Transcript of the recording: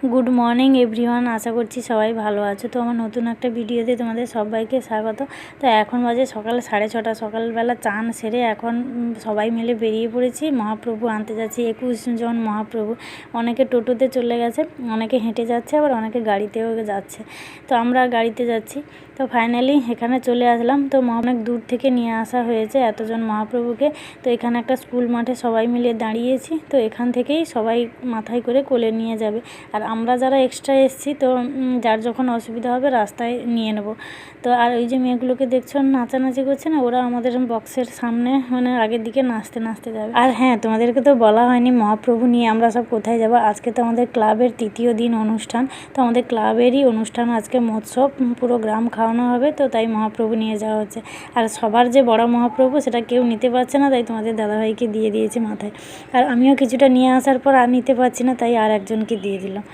Good morning everyone, আশা করছি সবাই ভালো আছো। তো আমার নতুন একটা ভিডিওতে তোমাদের সবাইকে স্বাগত। তো এখন বাজে সকাল 6:30। সকালবেলা চান সেরে এখন সবাই মিলে বেরিয়ে পড়েছি, মহাপ্রভু আনতে যাচ্ছি। 21 জন মহাপ্রভু। অনেকে টোটোতে চলে গেছে, অনেকে হেঁটে যাচ্ছে, আবার অনেকে গাড়িতেও যাচ্ছে। তো আমরা গাড়িতে যাচ্ছি। তো ফাইনালি এখানে চলে আসলাম। তো অনেক দূর থেকে নিয়ে আসা হয়েছে এতজন মহাপ্রভুকে। তো এখানে একটা স্কুল মাঠে সবাই মিলে দাঁড়িয়েছি। তো এখান থেকেই সবাই মাথায় করে কোলে নিয়ে যাবে। আর আমরা যারা এক্সট্রা এসেছি, তো যার যখন অসুবিধা হবে রাস্তায় নিয়ে নেব। তো আর ওই যে মেয়েগুলোকে দেখছো নাচানাচি করছে না, ওরা আমাদের বক্সের সামনে মানে আগের দিকে নাচতে নাচতে যাবে। আর হ্যাঁ, তোমাদেরকে তো বলা হয়নি মহাপ্রভু নিয়ে আমরা সব কোথায় যাব। আজকে তো আমাদের ক্লাবের 3য় দিন অনুষ্ঠান। তো আমাদের ক্লাবেরই অনুষ্ঠান আজকে, মহোৎসব, পুরো গ্রাম খাওয়ানো হবে। তো তাই মহাপ্রভু নিয়ে যাওয়া হচ্ছে। আর সবার যে বড় মহাপ্রভু সেটা কেউ নিতে পারছে না, তাই তোমাদের দাদাভাইকে দিয়ে দিয়েছে মাথায়। আর আমিও কিছুটা নিয়ে আসার পর আর নিতে পারছি না, তাই আর একজনকে দিয়ে দিলাম।